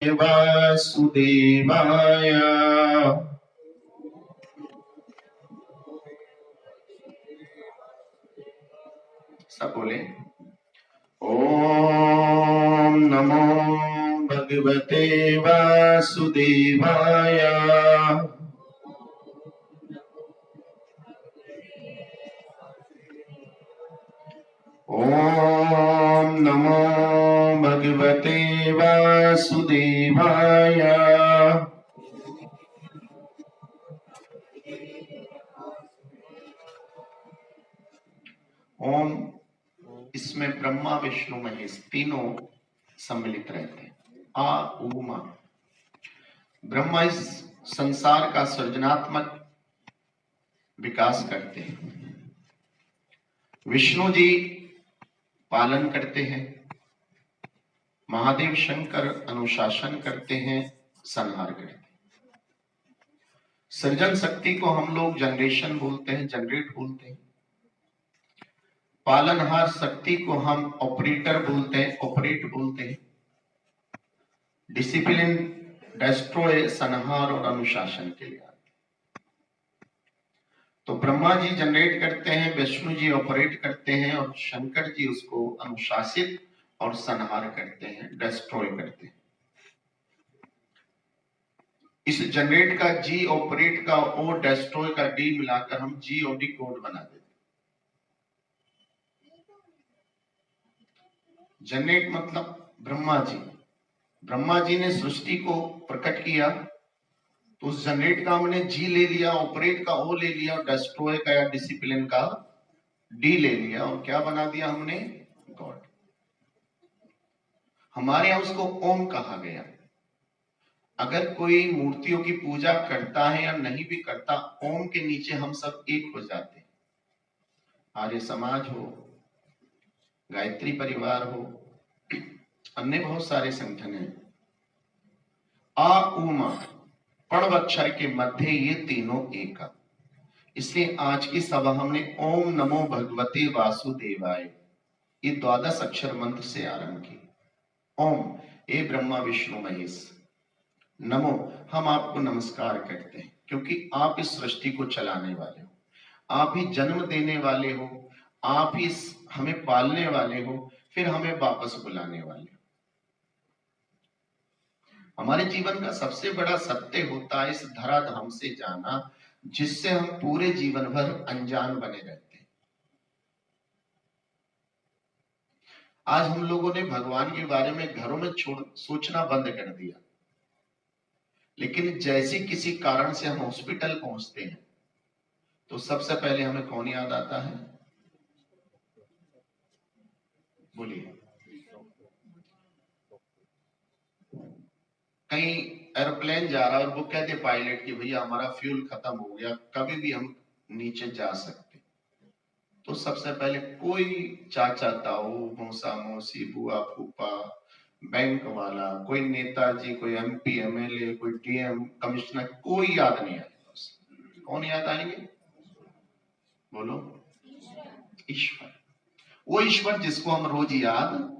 वासुदेवाय। सब बोले ओम नमो भगवते वासुदेवाय। ओम नमो भगवते वासुदेवाय। ओम इसमें ब्रह्मा विष्णु महेश तीनों सम्मिलित रहते हैं। आ उमा। ब्रह्मा इस संसार का सृजनात्मक विकास करते हैं, विष्णु जी पालन करते हैं, महादेव शंकर अनुशासन करते हैं, संहार करते हैं। सृजन शक्ति को हम लोग जनरेशन बोलते हैं, जनरेट बोलते हैं। पालनहार शक्ति को हम ऑपरेटर बोलते हैं, ऑपरेट बोलते हैं। डिसिप्लिन, डेस्ट्रॉय, संहार और अनुशासन के लिए। तो ब्रह्मा जी जनरेट करते हैं, विष्णु जी ऑपरेट करते हैं और शंकर जी उसको अनुशासित और संहार करते हैं, डेस्ट्रॉय करते हैं। इस जनरेट का जी, ऑपरेट का ओ, डेस्ट्रॉय का डी मिलाकर हम जीओडी कोड बना देते। जनरेट मतलब ब्रह्मा जी ने सृष्टि को प्रकट किया, तो उस जनरेट का हमने जी ले लिया, ऑपरेट का ओ ले लिया, और डेस्ट्रॉय का या डिसिप्लिन का डी ले लिया, और क्या बना दिया हमने? गॉड। हमारे यहां उसको ओम कहा गया। अगर कोई मूर्तियों की पूजा करता है या नहीं भी करता, ओम के नीचे हम सब एक हो जाते हैं। आर्य समाज हो, गायत्री परिवार हो, अन्य बहुत सारे संगठन हैं। आ उमा प्रणव अक्षर के मध्य ये तीनों एक। इसलिए आज की सभा हमने ओम नमो भगवते वासुदेवाय ये 12 अक्षर मंत्र से आरंभ की। ओम, ए ब्रह्मा विष्णु महेश, नमो, हम आपको नमस्कार करते हैं क्योंकि आप इस सृष्टि को चलाने वाले हो, आप ही जन्म देने वाले हो, आप ही हमें पालने वाले हो, फिर हमें वापस बुलाने वाले हो। हमारे जीवन का सबसे बड़ा सत्य होता है इस धराधाम से जाना, जिससे हम पूरे जीवन भर अनजान बने रहते हैं। आज हम लोगों ने भगवान के बारे में घरों में सोचना बंद कर दिया, लेकिन जैसे किसी कारण से हम हॉस्पिटल पहुंचते हैं तो सबसे पहले हमें कौन याद आता है? बोलिए। कहीं एरोप्लेन जा रहा है और वो कहते पायलट कि भैया हमारा फ्यूल खत्म हो गया, कभी भी हम नीचे जा सकते, तो सबसे पहले कोई चाचा ताऊ, मौसा मौसी, बुआ फूफा, बैंक वाला, कोई नेताजी, कोई एमपी एमएलए, कोई डीएम कमिश्नर, कोई याद नहीं आएगा। कौन याद आएंगे? बोलो। ईश्वर। वो ईश्वर जिसको हम रोज याद।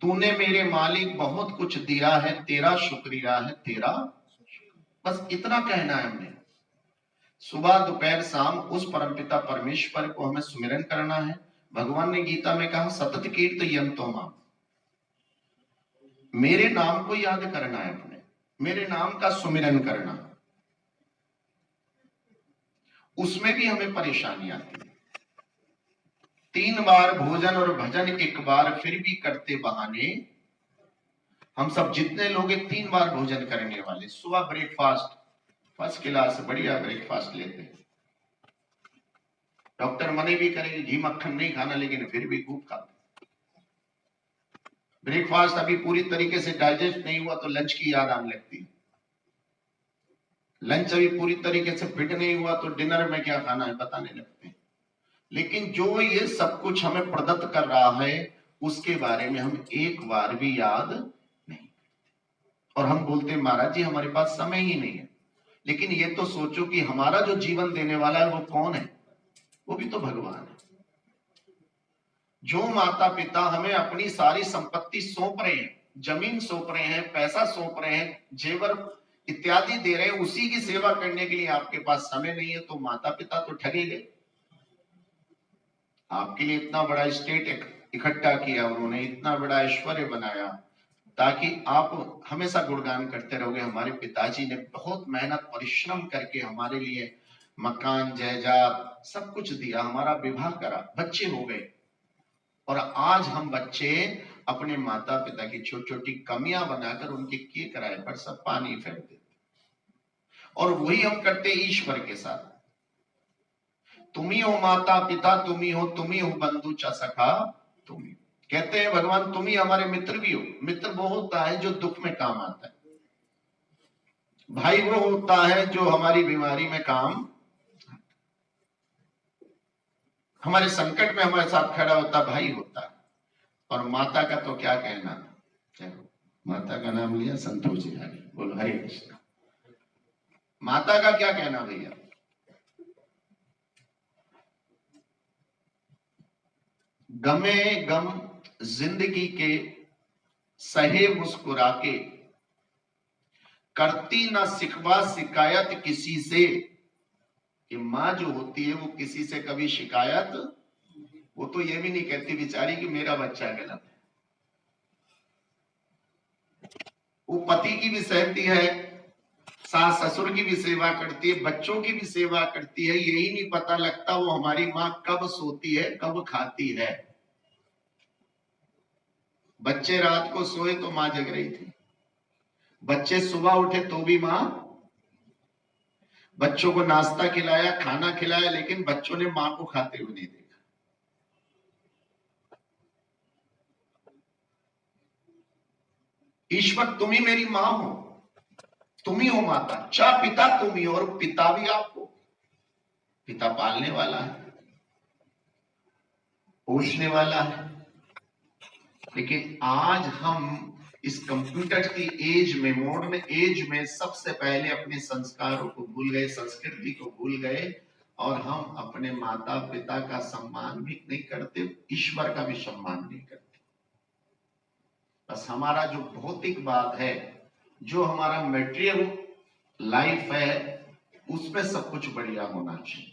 तूने मेरे मालिक बहुत कुछ दिया है, तेरा शुक्रिया है तेरा। बस इतना कहना है हमने। सुबह दोपहर शाम उस परमपिता परमेश्वर को हमें सुमिरन करना है। भगवान ने गीता में कहा सतत कीर्तयन्तो माम, मेरे नाम को याद करना है, अपने मेरे नाम का सुमिरन करना। उसमें भी हमें परेशानी आती है। 3 बार भोजन और भजन, 1 बार फिर भी करते बहाने। हम सब जितने लोग 3 बार भोजन करने वाले, सुबह ब्रेकफास्ट फर्स्ट क्लास बढ़िया ब्रेकफास्ट लेते हैं। डॉक्टर मना भी करेंगे घी मक्खन नहीं खाना, लेकिन फिर भी खूब खाते। ब्रेकफास्ट अभी पूरी तरीके से डाइजेस्ट नहीं हुआ तो लंच की याद आने लगती है। लंच अभी पूरी तरीके से फिट नहीं हुआ तो डिनर में क्या खाना है बताने लगते हैं। लेकिन जो ये सब कुछ हमें प्रदत्त कर रहा है उसके बारे में हम एक बार भी याद नहीं। और हम बोलते हैं महाराज जी हमारे पास समय ही नहीं है। लेकिन ये तो सोचो कि हमारा जो जीवन देने वाला है वो कौन है? वो भी तो भगवान है। जो माता पिता हमें अपनी सारी संपत्ति सौंप रहे हैं, जमीन सौंप रहे हैं, पैसा सौंप रहे हैं, जेवर इत्यादि दे रहे हैं, उसी की सेवा करने के लिए आपके पास समय नहीं है, तो माता पिता तो ठगे गए। आपके लिए इतना बड़ा स्टेट इकट्ठा किया उन्होंने, इतना बड़ा ऐश्वर्य बनाया, ताकि आप हमेशा गुणगान करते रहोगे। हमारे पिताजी ने बहुत मेहनत परिश्रम करके हमारे लिए मकान जायदाद सब कुछ दिया, हमारा विवाह करा, बच्चे हो गए, और आज हम बच्चे अपने माता पिता की छोटी छोटी कमियां बनाकर उनके किए कराए पर सब पानी फेर देते, और वही हम करते ईश्वर के साथ। तुम्ही हो माता पिता, तुम्ही हो बंधु च सखा, तुम्ही। कहते हैं भगवान तुम ही हमारे मित्र भी हो। मित्र वो होता है जो दुख में काम आता है, भाई वो होता है जो हमारी बीमारी में काम, हमारे संकट में हमारे साथ खड़ा होता भाई होता है। और माता का तो क्या कहना, चलो माता का नाम लिया संतोष जी आगे, बोलो हरे कृष्ण। माता का क्या कहना भैया, गमे गम जिंदगी के सहे मुस्कुरा के, करती ना शिकवा शिकायत किसी से। कि माँ जो होती है वो किसी से कभी शिकायत, वो तो ये भी नहीं कहती बेचारी कि मेरा बच्चा गलत है। वो पति की भी सहती है, सास ससुर की भी सेवा करती है, बच्चों की भी सेवा करती है। यही नहीं पता लगता वो हमारी माँ कब सोती है कब खाती है। बच्चे रात को सोए तो माँ जग रही थी, बच्चे सुबह उठे तो भी माँ, बच्चों को नाश्ता खिलाया खाना खिलाया, लेकिन बच्चों ने माँ को खाते हुए नहीं देखा। ईश्वर तुम ही मेरी माँ हो, तुम ही हो माता, चा पिता तुम ही, और पिता भी आपको, पिता पालने वाला है, पोषने वाला है। लेकिन आज हम इस कंप्यूटर की एज में, मॉडर्न एज में सबसे पहले अपने संस्कारों को भूल गए, संस्कृति को भूल गए, और हम अपने माता पिता का सम्मान भी नहीं करते, ईश्वर का भी सम्मान नहीं करते। बस हमारा जो भौतिक बात है, जो हमारा मेटेरियल लाइफ है, उसमें सब कुछ बढ़िया होना चाहिए।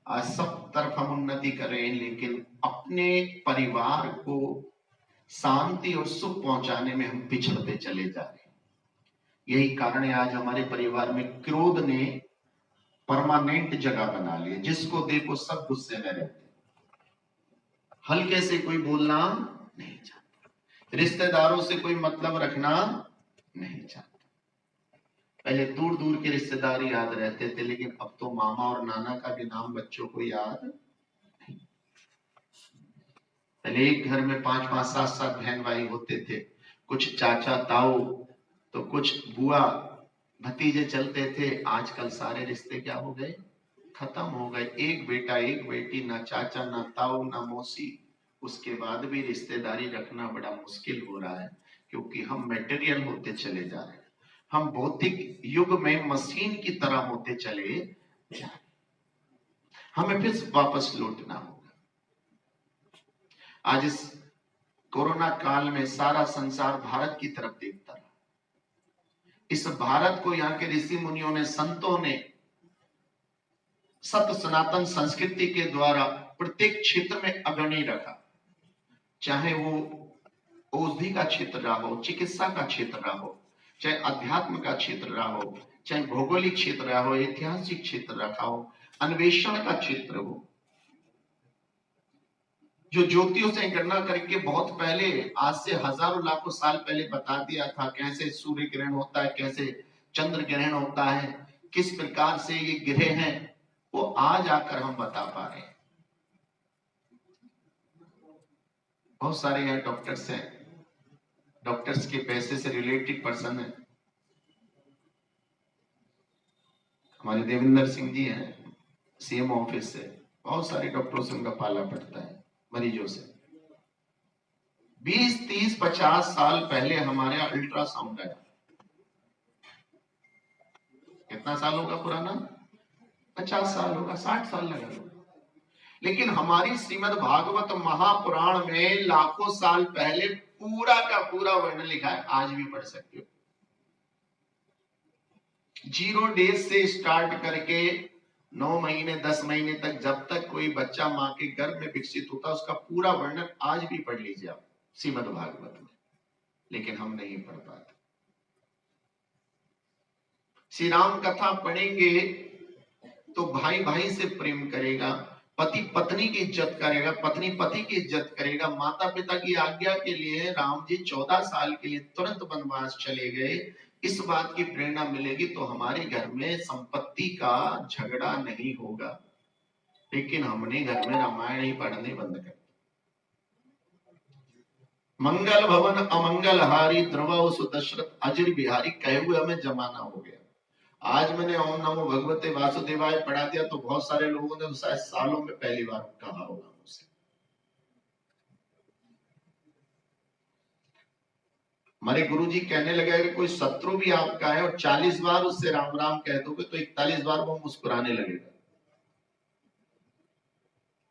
आज सब तरफ हम उन्नति कर रहे हैं, लेकिन अपने परिवार को शांति और सुख पहुंचाने में हम पिछड़ते चले जा रहे हैं। यही कारण है आज हमारे परिवार में क्रोध ने परमानेंट जगह बना ली। जिसको देखो सब गुस्से में रहते, हल्के से कोई बोलना नहीं चाहता, रिश्तेदारों से कोई मतलब रखना नहीं चाहता। पहले दूर दूर के रिश्तेदार याद रहते थे, लेकिन अब तो मामा और नाना का भी नाम बच्चों को याद नहीं। पहले एक घर में 5-5 7-7 बहन भाई होते थे, कुछ चाचा ताऊ तो कुछ बुआ भतीजे चलते थे। आजकल सारे रिश्ते क्या हो गए, खत्म हो गए। एक बेटा एक बेटी, ना चाचा ना ताऊ ना मौसी, उसके बाद भी रिश्तेदारी रखना बड़ा मुश्किल हो रहा है, क्योंकि हम मटेरियल होते चले जा रहे हैं, हम भौतिक युग में मशीन की तरह होते चले जा रहे हैं। हमें फिर वापस लौटना होगा। आज इस कोरोना काल में सारा संसार भारत की तरफ देखता रहा। इस भारत को यहाँ के ऋषि मुनियों ने, संतों ने सत्य सनातन संस्कृति के द्वारा प्रत्येक क्षेत्र में अग्रणी रखा। चाहे वो औषधि का क्षेत्र रहा हो, चिकित्सा का क्षेत्र रहा हो, चाहे अध्यात्म का क्षेत्र रहा हो, चाहे भौगोलिक क्षेत्र रहा हो, ऐतिहासिक क्षेत्र रखा हो, अन्वेषण का क्षेत्र हो। जो ज्योतियों से गणना करके बहुत पहले, आज से हजारों लाखों साल पहले बता दिया था कैसे सूर्य ग्रहण होता है, कैसे चंद्र ग्रहण होता है, किस प्रकार से ये ग्रह हैं, वो आज आकर हम बता पा रहे हैं। बहुत सारे यहाँ डॉक्टर्स हैं, डॉक्टर्स के पैसे से रिलेटेड पर्सन है। हमारे देवेंद्र सिंह जी हैं, सीएम ऑफिस से, बहुत सारे डॉक्टरों से उनका पाला पड़ता है, मरीजों से। 20, 30, 50 साल पहले हमारे यहाँ अल्ट्रासाउंड आया। कितना साल होगा पुराना, 50 साल होगा, 60 साल लगा लो। लेकिन हमारी श्रीमद् भागवत महापुराण में लाखों साल पहले पूरा का पूरा वर्णन लिखा है, आज भी पढ़ सकते हो। 0 डेज से स्टार्ट करके 9 महीने 10 महीने तक, जब तक कोई बच्चा मां के गर्भ में विकसित होता है, उसका पूरा वर्णन आज भी पढ़ लीजिए आप श्रीमद् भागवत में। लेकिन हम नहीं पढ़ पाते। श्री राम कथा पढ़ेंगे तो भाई भाई से प्रेम करेगा, पति पत्नी की इज्जत करेगा, पत्नी पति की इज्जत करेगा। माता पिता की आज्ञा के लिए राम जी 14 साल के लिए तुरंत वनवास चले गए। इस बात की प्रेरणा मिलेगी तो हमारे घर में संपत्ति का झगड़ा नहीं होगा। लेकिन हमने घर में रामायण ही पढ़ने बंद कर। मंगल भवन अमंगल हारी ध्रुव सुदशरथ अजर बिहारी कहे हुए हमें जमाना हो गया। आज मैंने ओम नमो भगवते वासुदेवाय पढ़ा दिया तो बहुत सारे लोगों ने शायद सालों में पहली बार कहा होगा मुझसे। हमारे गुरुजी कहने लगे अगर कोई शत्रु भी आपका है और 40 बार उससे राम राम कह दोगे तो 41 बार वो मुस्कुराने लगेगा।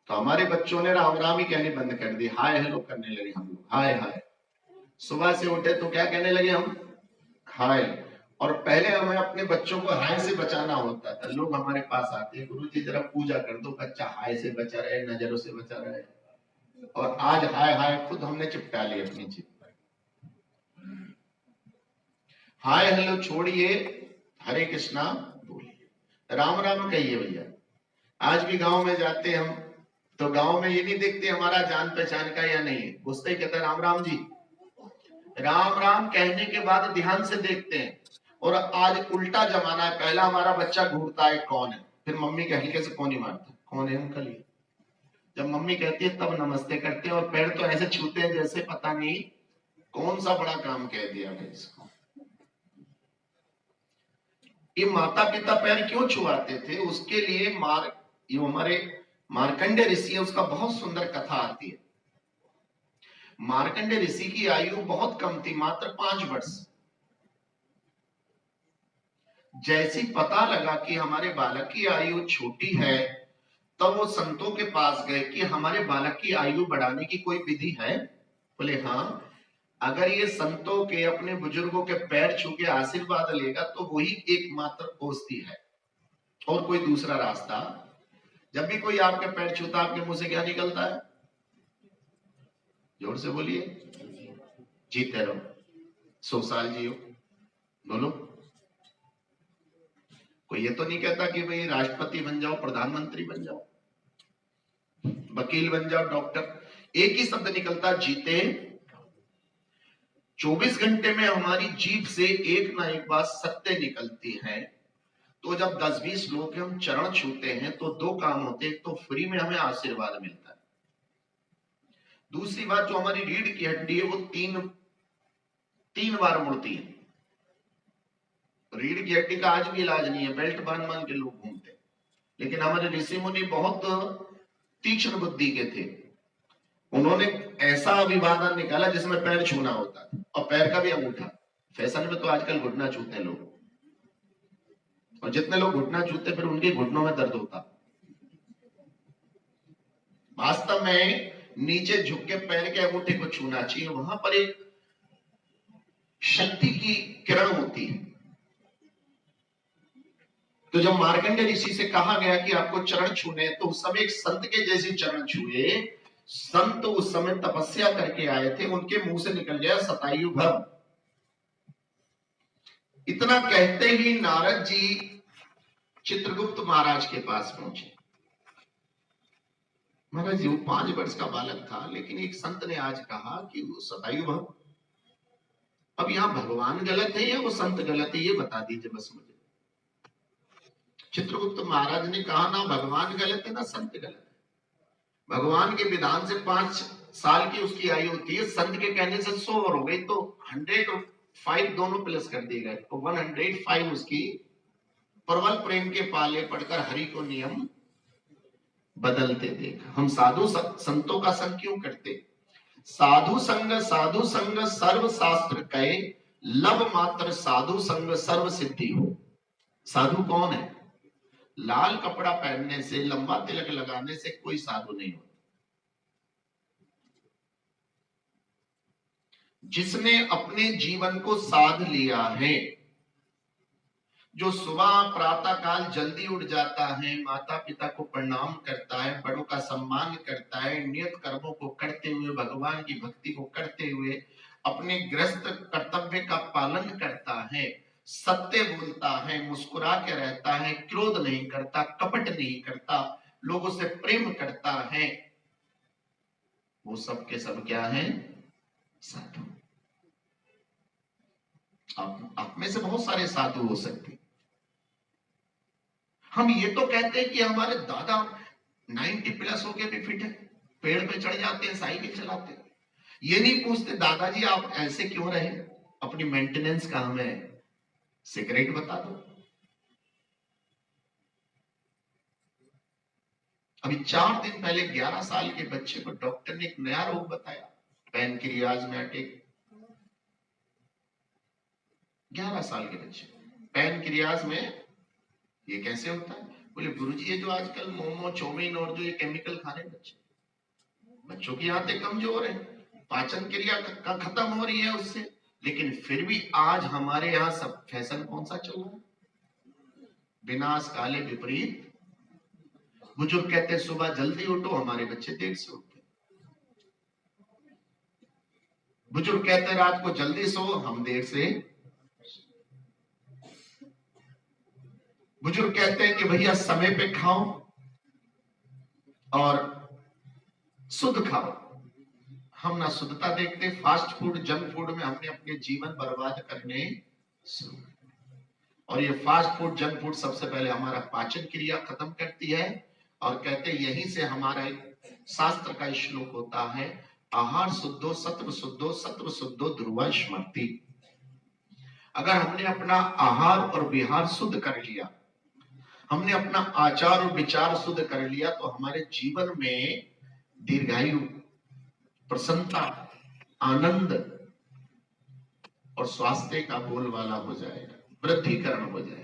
तो हमारे बच्चों ने राम राम ही कहने बंद कर दी, हाय हेलो करने लगे हम लोग। हाय हाय, सुबह से उठे तो क्या कहने लगे हम? हाय। और पहले हमें अपने बच्चों को हाय से बचाना होता था। लोग हमारे पास आते हैं, गुरुजी जरा पूजा कर दो, बच्चा हाय से बचा रहे, नजरों से बचा रहे। और आज हाय हाय खुद हमने चिपका ली अपनी जीभ पर। हाय हेलो छोड़िए, हरे कृष्णा बोलिए, राम राम कहिए भैया। आज भी गांव में जाते हम तो गांव में ये नहीं देखते हमारा जान पहचान का या नहीं है, घुसते ही कहते राम राम जी। राम राम कहने के बाद ध्यान से देखते हैं। और आज उल्टा जमाना है, पहला हमारा बच्चा घूरता है कौन है, फिर मम्मी के हल्के से कौन ही मारता, कौन है अंकल ये। जब मम्मी कहती है तब नमस्ते करते हैं और पैर तो ऐसे छूते हैं जैसे पता नहीं कौन सा बड़ा काम कह दिया है इसको। ये माता पिता पैर क्यों छुआते थे? उसके लिए ये हमारे मार्कंडेय ऋषि है, उसका बहुत सुंदर कथा आती है। मार्कंडेय ऋषि की आयु बहुत कम थी, मात्र 5 वर्ष। जैसी पता लगा कि हमारे बालक की आयु छोटी है तब वो संतों के पास गए कि हमारे बालक की आयु बढ़ाने की कोई विधि है? बोले हाँ, अगर ये संतों के अपने बुजुर्गों के पैर छू के आशीर्वाद लेगा तो वही एकमात्र औषधि है और कोई दूसरा रास्ता। जब भी कोई आपके पैर छूता आपके मुंह से क्या निकलता है? जोर से बोलिए, जीते रहो, 100 साल जियो। बोलो, कोई ये तो नहीं कहता कि भाई राष्ट्रपति बन जाओ, प्रधानमंत्री बन जाओ, वकील बन जाओ, डॉक्टर। एक ही शब्द निकलता, जीते। 24 घंटे में हमारी जीभ से एक ना एक बात सत्य निकलती है। तो जब 10-20 लोग हम चरण छूते हैं तो 2 काम होते हैं, तो फ्री में हमें आशीर्वाद मिलता है। दूसरी बात, जो हमारी रीढ़ की हड्डी है वो 3 बार मुड़ती है। रीढ़ की हड्डी का आज भी इलाज नहीं है, बेल्ट बांध के लोग घूमते हैं। लेकिन हमारे ऋषि मुनि बहुत तीक्ष्ण बुद्धि के थे, उन्होंने ऐसा अभिवादन निकाला जिसमें पैर छूना होता था और पैर का भी अंगूठा। फैशन में तो आजकल घुटना छूते हैं लोग, और जितने लोग घुटना छूते फिर उनके घुटनों में दर्द होता। वास्तव में नीचे झुक के पैर के अंगूठे को छूना चाहिए, वहां पर एक शक्ति की किरण होती है। तो जब मार्कंडेय ऋषि से कहा गया कि आपको चरण छूने, तो उस समय एक संत के जैसे चरण छुए। संत उस समय तपस्या करके आए थे, उनके मुंह से निकल गया शतायु भव। इतना कहते ही नारद जी चित्रगुप्त महाराज के पास पहुंचे। महाराज जी, वो 5 वर्ष का बालक था, लेकिन एक संत ने आज कहा कि वो शतायु भव। अब यहाँ भगवान गलत है या वो संत गलत है, ये बता दीजिए बस मुझे। चित्रगुप्त महाराज ने कहा, ना भगवान गलत है ना संत गलत है। भगवान के विधान से 5 साल की उसकी आयु होती है, संत के कहने से 100 और हो गई, तो 100 और 5 दोनों प्लस कर दिए गए, तो 105 उसकी। प्रबल प्रेम के पाले पढ़कर हरि को नियम बदलते देख। हम साधु संतों का संग क्यों करते? साधु संग सर्व शास्त्र कहे, लब मात्र साधु संग सर्व सिद्धि हो। साधु कौन है? लाल कपड़ा पहनने से, लंबा तिलक लगाने से कोई साधु नहीं होता। जिसने अपने जीवन को साध लिया है, जो सुबह प्रातः काल जल्दी उठ जाता है, माता पिता को प्रणाम करता है, बड़ों का सम्मान करता है, नियत कर्मों को करते हुए, भगवान की भक्ति को करते हुए अपने गृहस्थ कर्तव्य का पालन करता है, सत्य बोलता है, मुस्कुरा के रहता है, क्रोध नहीं करता, कपट नहीं करता, लोगों से प्रेम करता है, वो सब के सब क्या है? साधु। आप में से बहुत सारे साधु हो सकते। हम ये तो कहते हैं कि हमारे दादा 90 प्लस होके भी फिट है, पेड़ पे चढ़ जाते हैं, साइकिल चलाते हैं। ये नहीं पूछते दादाजी आप ऐसे क्यों रहे, अपनी मेंटेनेंस का हमें सीक्रेट बता दो। अभी 4 दिन पहले 11 साल के बच्चे को डॉक्टर ने एक नया रोग बताया, पैनक्रियाज में अटैक। 11 साल के बच्चे पैनक्रियाज में, ये कैसे होता है? बोले गुरुजी ये जो आजकल मोमो चाउमीन और जो ये केमिकल खा रहे बच्चे, बच्चों की आंतें कमजोर है, पाचन क्रिया खत्म हो रही है उससे, लेकिन फिर भी आज हमारे यहाँ सब फैशन कौन सा चल रहा है? विनाश काले विपरीत। बुजुर्ग कहते हैं सुबह जल्दी उठो, हमारे बच्चे देर से उठते। बुजुर्ग कहते हैं रात को जल्दी सो, हम देर से। बुजुर्ग कहते हैं कि भैया समय पे खाओ और शुद्ध खाओ, हम ना शुद्धता देखते, फास्ट फूड जंक फूड में हमने अपने जीवन बर्बाद करने शुरू। और ये फास्ट फूड जंक फूड सबसे पहले हमारा पाचन क्रिया खत्म करती है। और कहते हैं यहीं से हमारा एक शास्त्र का श्लोक होता है, आहार शुद्धो सत्व शुद्धो ध्रुवा स्मृति। अगर हमने अपना आहार और विहार शुद्ध कर लिया, हमने अपना आचार और विचार शुद्ध कर लिया, तो हमारे जीवन में दीर्घायु, प्रसन्नता, आनंद और स्वास्थ्य का बोलबाला हो जाएगा, वृद्धिकरण हो जाएगा।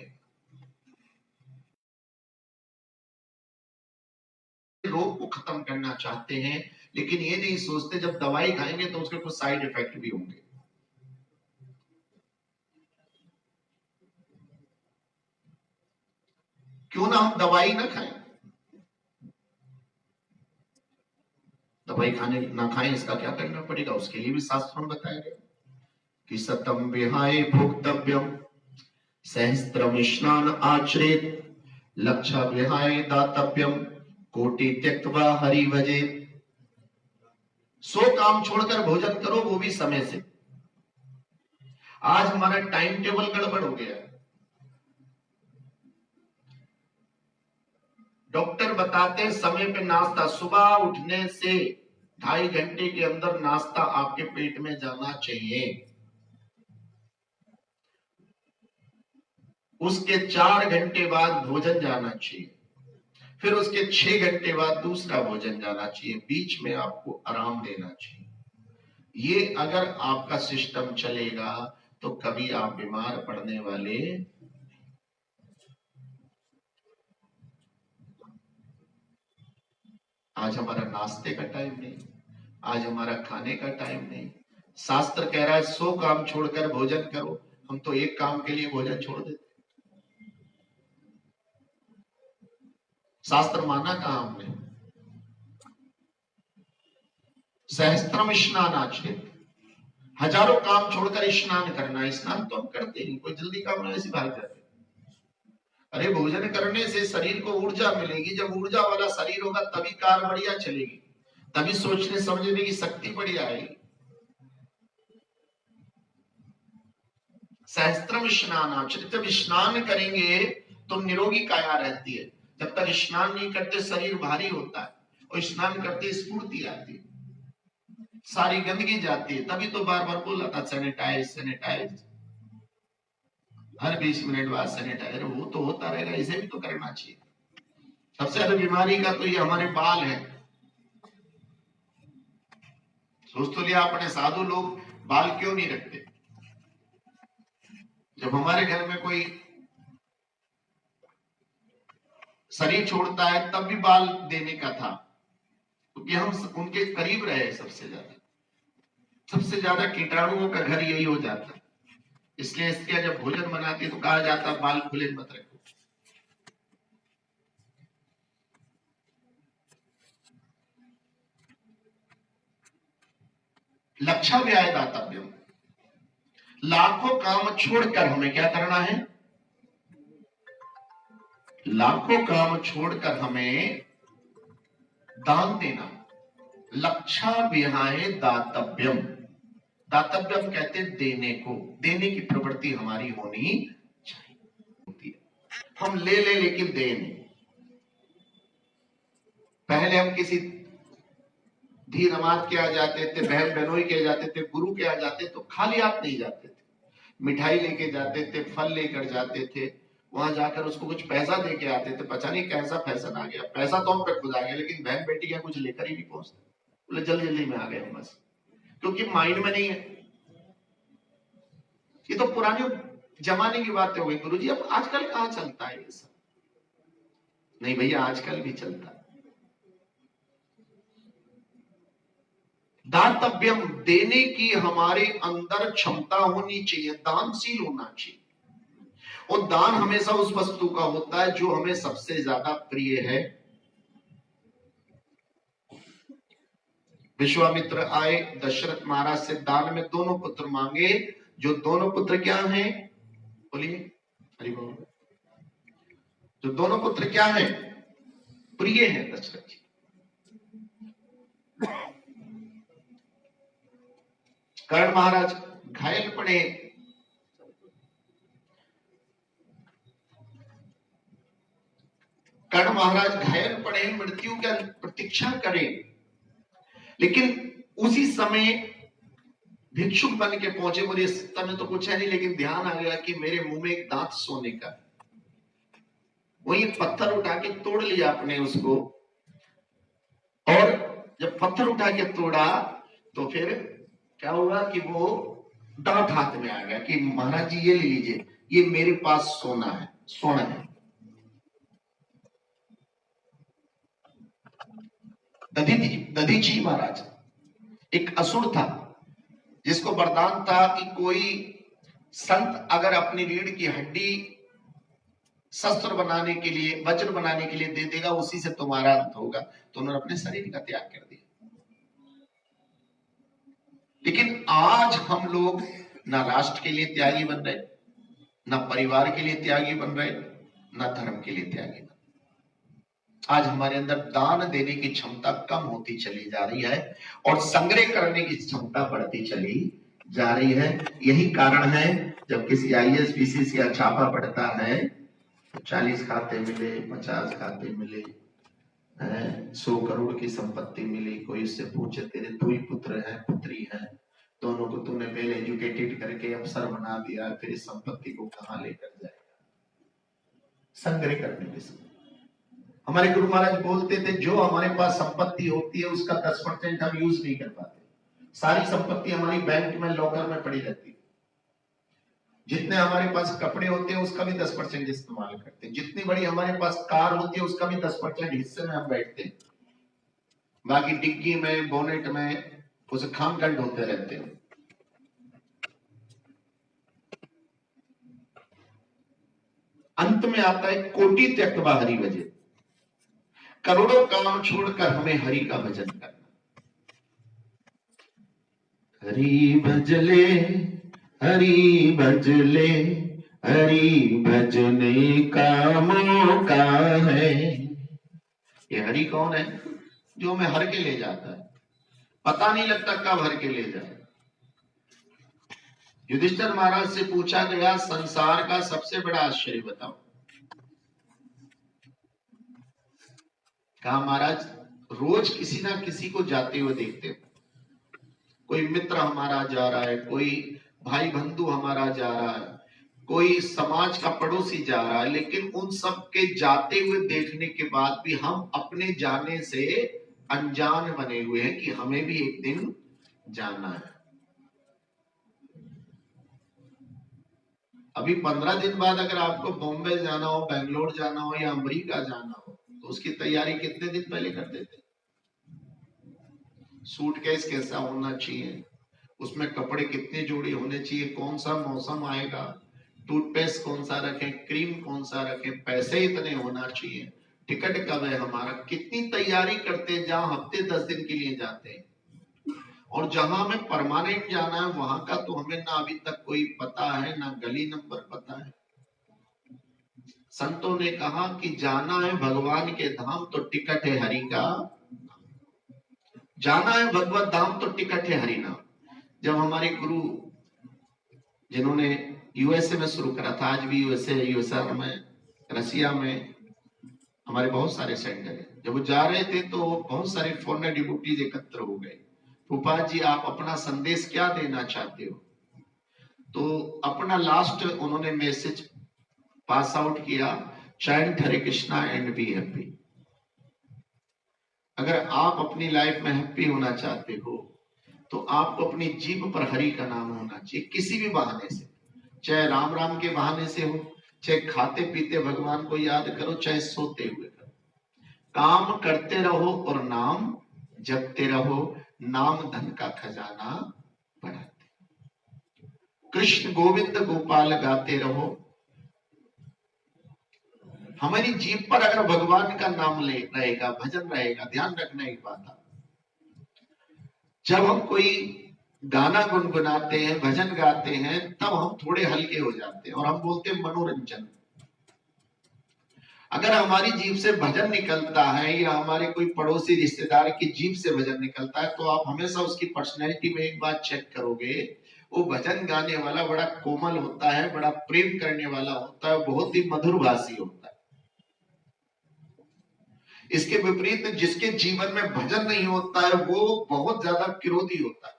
रोग को खत्म करना चाहते हैं, लेकिन ये नहीं सोचते जब दवाई खाएंगे तो उसके कुछ साइड इफेक्ट भी होंगे। क्यों ना हम दवाई ना खाएं? दवाई खाने ना खाएं, इसका क्या करना पड़ेगा? उसके लिए भी शास्त्रों में बताया गया कि सतम विहाय भोक्तव्यम सहस्त्रम स्नान आचरेत लक्षा विहाय दातव्यम कोटि त्यक्त्वा हरि भजे। 100 काम छोड़कर भोजन करो, वो भी समय से। आज हमारा टाइम टेबल गड़बड़ हो गया है। डॉक्टर बताते हैं समय पे नाश्ता, सुबह उठने से 2.5 घंटे के अंदर नाश्ता आपके पेट में जाना चाहिए। उसके 4 घंटे बाद भोजन जाना चाहिए, फिर उसके 6 घंटे बाद दूसरा भोजन जाना चाहिए, बीच में आपको आराम देना चाहिए। ये अगर आपका सिस्टम चलेगा तो कभी आप बीमार पड़ने वाले। आज हमारा नाश्ते का टाइम नहीं, आज हमारा खाने का टाइम नहीं। शास्त्र कह रहा है 100 काम छोड़कर भोजन करो, हम तो एक काम के लिए भोजन छोड़ देते। शास्त्र माना कहा हमने? सहस्त्रम स्नान आचरित, हजारों काम छोड़कर स्नान करना। स्नान तो हम करते नहीं, कोई जल्दी काम नहीं, ऐसी बात करते। अरे भोजन करने से शरीर को ऊर्जा मिलेगी, जब ऊर्जा वाला शरीर होगा तभी कार बढ़िया चलेगी, तभी सोचने समझने की शक्ति बढ़िया आएगी। सहस्त्रम स्नान आचरित, जब स्नान करेंगे तो निरोगी काया रहती है। जब तक स्नान नहीं करते शरीर भारी होता है, और स्नान करते स्फूर्ति आती है, सारी गंदगी जाती है। तभी तो बार बार बोला था सैनिटाइज सैनिटाइज, हर 20 मिनट बाद सैनिटाइजर। वो तो होता रहेगा, इसे भी तो करना चाहिए। सबसे ज्यादा बीमारी का तो ये हमारे बाल है। सोच तो लिया अपने साधु लोग बाल क्यों नहीं रखते? जब हमारे घर में कोई शरीर छोड़ता है तब भी बाल देने का था, क्योंकि हम उनके करीब रहे। सबसे ज्यादा कीटाणुओं का घर यही हो जाता है। इसलिए इसके जब भोजन बनाते तो कहा जाता बाल खुले मत रखो। लक्षा व्याय दातव्यम, लाखों काम छोड़कर हमें क्या करना है? लाखों काम छोड़कर हमें दान देना। लक्षा विहाय दातव्यम, दातव्यम कहते हैं देने को, देने की प्रवृत्ति हमारी होनी चाहिए। हम ले लेकिन दे नहीं। पहले हम किसी धीर नमाज के आ जाते थे, बहन बहनोई के जाते थे, गुरु के आ जाते तो खाली हाथ नहीं जाते थे, मिठाई लेके जाते थे, फल लेकर जाते थे, वहां जाकर उसको कुछ पैसा दे के आते थे। पता नहीं कैसा फैशन आ गया, पैसा तो हम पे खुद आ गया, लेकिन बहन बेटी का कुछ लेकर ही नहीं पहुंचते। बोले जल्दी जल्दी में आ गए हम बस, क्योंकि माइंड में नहीं है। ये तो पुराने जमाने की बातें हो गई गुरुजी। अब आजकल कहाँ चलता है ये सब? नहीं भैया, आजकल भी चलता है। दातव्यम, देने की हमारे अंदर क्षमता होनी चाहिए, दानशील होना चाहिए। और दान हमेशा उस वस्तु का होता है जो हमें सबसे ज्यादा प्रिय है। विश्वामित्र आए दशरथ महाराज से दान में दोनों पुत्र मांगे। जो दोनों पुत्र क्या हैं? बोलिए हरि बोल। जो दोनों पुत्र क्या हैं? प्रिय हैं दशरथ जी। कर्ण महाराज घायल पड़े, कर्ण महाराज घायल पड़े, मृत्यु की प्रतीक्षा करें, लेकिन उसी समय भिक्षुक बन के पहुंचे। बोले इस समय तो कुछ है नहीं, लेकिन ध्यान आ गया कि मेरे मुंह में एक दांत सोने का। वही पत्थर उठा के तोड़ लिया अपने उसको, और जब पत्थर उठा के तोड़ा तो फिर क्या हुआ कि वो दांत हाथ में आ गया कि महाराज जी ये ले लीजिए, ये मेरे पास सोना है, सोना है। दधीची महाराज एक असुर था, जिसको वरदान था कि कोई संत अगर अपनी रीढ़ की हड्डी शस्त्र बनाने के लिए, वज्र बनाने के लिए दे देगा, उसी से तुम्हारा अंत होगा। तो उन्होंने अपने शरीर का त्याग कर दिया। लेकिन आज हम लोग ना राष्ट्र के लिए त्यागी बन रहे, ना परिवार के लिए त्यागी बन रहे, ना धर्म के लिए त्यागी बन रहे। आज हमारे अंदर दान देने की क्षमता कम होती चली जा रही है और संग्रह करने की क्षमता बढ़ती चली जा रही है। यही कारण है जब किसी IAS PCS का छापा पड़ता है, 40 खाते मिले, 50 खाते मिले, 100 करोड़ की संपत्ति मिली, कोई उससे पूछे तेरे 2 ही पुत्र हैं, पुत्री हैं, दोनों को तूने वेल एजुकेटेड करके अफसर बना दिया, फिर इस संपत्ति को कहां लेकर जाएगा? संग्रह करने के समय हमारे गुरु महाराज बोलते थे, जो हमारे पास संपत्ति होती है उसका 10% हम यूज नहीं कर पाते। सारी संपत्ति हमारी बैंक में लॉकर में पड़ी रहती है। जितने हमारे पास कपड़े होते हैं उसका भी 10% इस्तेमाल करते हैं। जितनी बड़ी हमारे पास कार होती है उसका भी 10% हिस्से में हम बैठते हैं। बाकी डिग्गी में, बोनेट में उसे खामखंड होते रहते हैं। अंत में आता है कोटि त्यक्त्वा हरि भजे, करोड़ों काम छोड़कर हमें हरि का भजन करना। हरि भजले, हरि भजले, हरि भजने का मौका है। ये हरि कौन है? जो हमें हर के ले जाता है, पता नहीं लगता कब हर के ले जाए। युधिष्ठिर महाराज से पूछा गया, संसार का सबसे बड़ा आश्चर्य बताओ। कहा महाराज, रोज किसी ना किसी को जाते हुए देखते हो। कोई मित्र हमारा जा रहा है, कोई भाई बंधु हमारा जा रहा है, कोई समाज का पड़ोसी जा रहा है, लेकिन उन सब के जाते हुए देखने के बाद भी हम अपने जाने से अनजान बने हुए हैं कि हमें भी एक दिन जाना है। अभी 15 दिन बाद अगर आपको बॉम्बे जाना हो, बेंगलोर जाना हो या अमेरिका जाना हो, तो उसकी तैयारी कितने दिन पहले कर देते। सूटकेस कैसा होना चाहिए, उसमें कपड़े कितने जोड़े होने चाहिए, कौन सा मौसम आएगा, टूथपेस्ट कौन सा रखें, क्रीम कौन सा रखें, पैसे इतने होना चाहिए, टिकट कब है हमारा, कितनी तैयारी करते हैं। जहां हफ्ते 10 दिन के लिए जाते हैं और जहां हमें परमानेंट जाना है वहां का तो हमें ना अभी तक कोई पता है, ना गली नंबर पता है। संतों ने कहा कि जाना है भगवान के धाम तो टिकट है हरि का, जाना है भगवत धाम तो टिकट है हरि नाम। जब हमारे गुरु जिन्होंने यूएसए में शुरू करा था, आज भी यूएसए में, रसिया में हमारे बहुत सारे सेंटर है, जब वो जा रहे थे तो बहुत सारे फॉरेनर डिवोटीज एकत्र हो गए। रूपा जी आप अपना संदेश क्या देना चाहते हो, तो अपना लास्ट उन्होंने मैसेज पास आउट किया, chant Hare Krishna and be happy. अगर आप अपनी लाइफ में हैप्पी होना चाहते हो तो आपको अपनी जीभ पर हरि का नाम होना चाहिए, किसी भी बहाने से, चाहे राम राम के बहाने से हो, चाहे खाते पीते भगवान को याद करो, चाहे सोते हुए करो, काम करते रहो और नाम जपते रहो, नाम धन का खजाना बढ़ाते। कृष्ण गोविंद गोपाल गाते रहो। हमारी जीभ पर अगर भगवान का नाम ले रहेगा, भजन रहेगा, ध्यान रखना एक बात, जब हम कोई गाना गुनगुनाते हैं, भजन गाते हैं, तब हम थोड़े हल्के हो जाते हैं और हम बोलते हैं मनोरंजन। अगर हमारी जीभ से भजन निकलता है या हमारे कोई पड़ोसी रिश्तेदार की जीभ से भजन निकलता है तो आप हमेशा उसकी पर्सनैलिटी में एक बात चेक करोगे, वो भजन गाने वाला बड़ा कोमल होता है, बड़ा प्रेम करने वाला होता है, बहुत ही मधुर भाषी होता है। इसके विपरीत जिसके जीवन में भजन नहीं होता है वो बहुत ज्यादा क्रोधी होता है,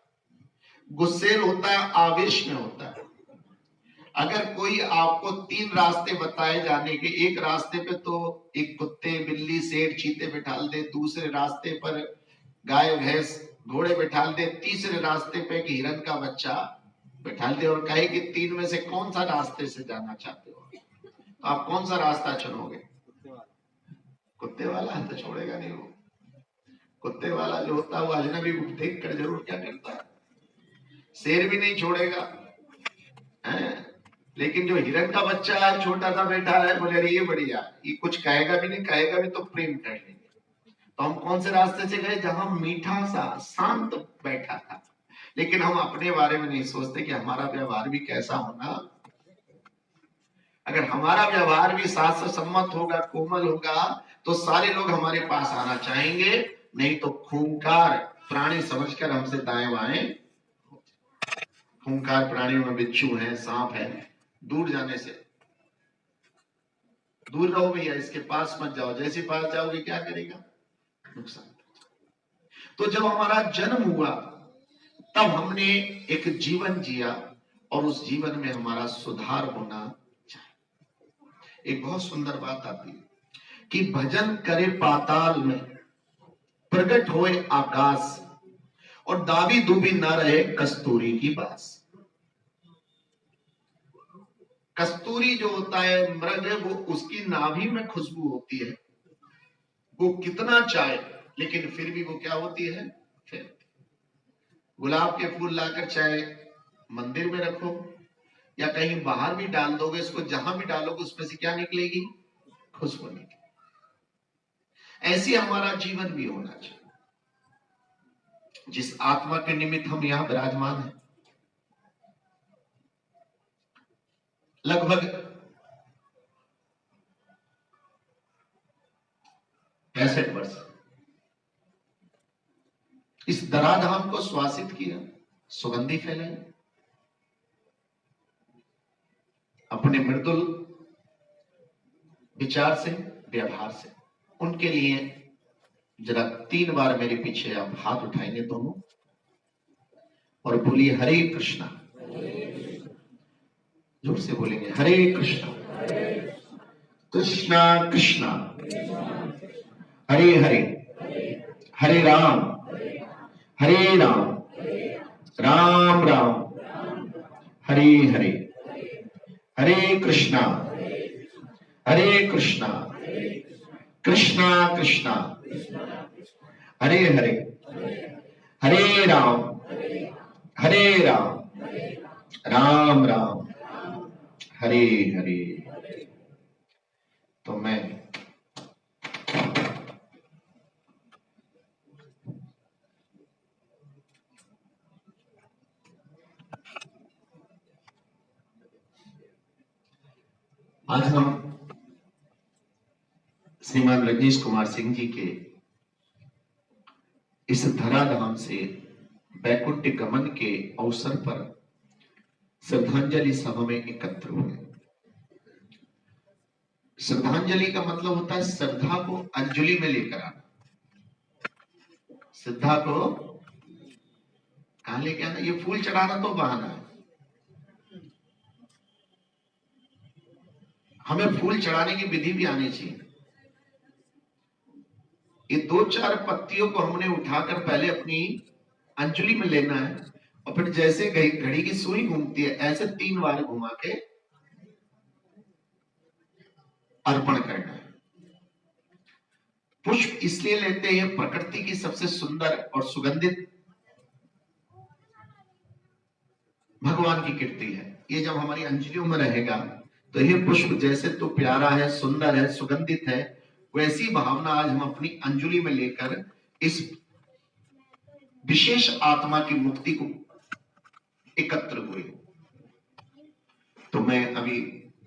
गुस्सेल होता है, आवेश में होता है। अगर कोई आपको 3 रास्ते बताए जाने के, एक रास्ते पे तो एक कुत्ते बिल्ली शेर चीते बिठाल दे, दूसरे रास्ते पर गाय भैंस घोड़े बिठाल दे, तीसरे रास्ते पे एक हिरन का बच्चा बिठाल दे और कहे कि 3 में से कौन सा रास्ते से जाना चाहते हो, तो आप कौन सा रास्ता चुनोगे? कुत्ते वाला है तो छोड़ेगा नहीं वो। कुत्ते वाला जो होता है वो अजनबी को देख कर जरूर क्या करता है, शेर भी नहीं छोड़ेगा है? लेकिन जो हिरन का बच्चा है, छोटा सा बैठा है, बोले अरे ये बढ़िया, ये कुछ कहेगा भी नहीं, कहेगा भी तो प्रेम कर लेंगे। तो हम कौन से रास्ते से गए? जहां मीठा सा शांत बैठा था। लेकिन हम अपने बारे में नहीं सोचते कि हमारा व्यवहार भी कैसा होना। अगर हमारा व्यवहार भी शास्त्र सम्मत होगा, कोमल होगा, तो सारे लोग हमारे पास आना चाहेंगे, नहीं तो खूंखार प्राणी समझकर हमसे दाएं बाएं। खूंखार प्राणियों में बिच्छू है, सांप है, दूर जाने से दूर रहो भैया, इसके पास मत जाओ, जैसे पास जाओगे क्या करेगा? नुकसान। तो जब हमारा जन्म हुआ तब हमने एक जीवन जिया और उस जीवन में हमारा सुधार होना चाहिए। एक बहुत सुंदर बात आती है कि भजन करे पाताल में, प्रकट होए आकाश, और दाबी दूबी ना रहे कस्तूरी की बास। कस्तूरी जो होता है मृग, वो उसकी नाभि में खुशबू होती है, वो कितना चाहे लेकिन फिर भी वो क्या होती है? फिर गुलाब के फूल लाकर चाहे मंदिर में रखो या कहीं बाहर भी डाल दोगे, इसको जहां भी डालोगे उसमें से क्या निकलेगी? खुशबू निकलेगी। ऐसी हमारा जीवन भी होना चाहिए। जिस आत्मा के निमित्त हम यहां विराजमान हैं, लगभग 65 वर्ष इस धराधाम को श्वासित किया, सुगंधी फैलाई, अपने मृदुल विचार से, व्यवहार से। उनके लिए जरा 3 बार मेरे पीछे आप हाथ उठाएंगे दोनों और बोलिए हरे कृष्णा। जोर से बोलेंगे हरे कृष्णा कृष्णा कृष्णा हरे हरे, हरे राम राम राम हरे हरे, हरे कृष्णा कृष्णा कृष्णा हरे हरे, हरे राम राम राम हरे हरे। तो मैं आज हम श्रीमान रजनीश कुमार सिंह जी के इस धराधाम से बैकुंठ गमन के अवसर पर श्रद्धांजलि सभा में एकत्र हुए। श्रद्धांजलि का मतलब होता है श्रद्धा को अंजलि में लेकर आना। श्रद्धा को कहां लेके आना? ये फूल चढ़ाना तो बहाना है। हमें फूल चढ़ाने की विधि भी आनी चाहिए। ये 2-4 पत्तियों को हमने उठाकर पहले अपनी अंजलि में लेना है और फिर जैसे घड़ी की सुई घूमती है ऐसे 3 बार घुमा के अर्पण करना है। पुष्प इसलिए लेते हैं, प्रकृति की सबसे सुंदर और सुगंधित भगवान की कीर्ति है। ये जब हमारी अंजलियों में रहेगा तो ये पुष्प जैसे तो प्यारा है, सुंदर है, सुगंधित है, वैसी भावना आज हम अपनी अंजलि में लेकर इस विशेष आत्मा की मुक्ति को एकत्र हुए। तो मैं अभी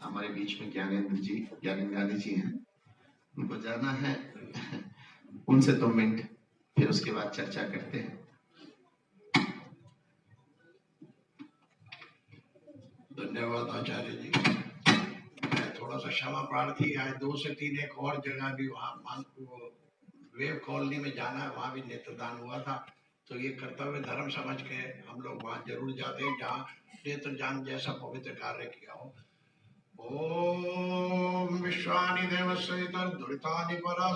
हमारे बीच में ज्ञानेंद्र जी हैं, उनको जाना है, उनसे 2 मिनट फिर उसके बाद चर्चा करते हैं। धन्यवाद आचार्य जी। मैं थोड़ा सा क्षमा प्रार्थी है, 2 से 3 एक और जगह भी वहाँ वेव कॉलोनी में जाना है, वहाँ भी नेत्रदान हुआ था। तो ये कर्तव्य धर्म समझ के हम लोग वहाँ जरूर जाते हैं जहाँ नेत्रदान जैसा पवित्र कार्य किया हो। ओम विश्वानि देवस्य दुरितानि परा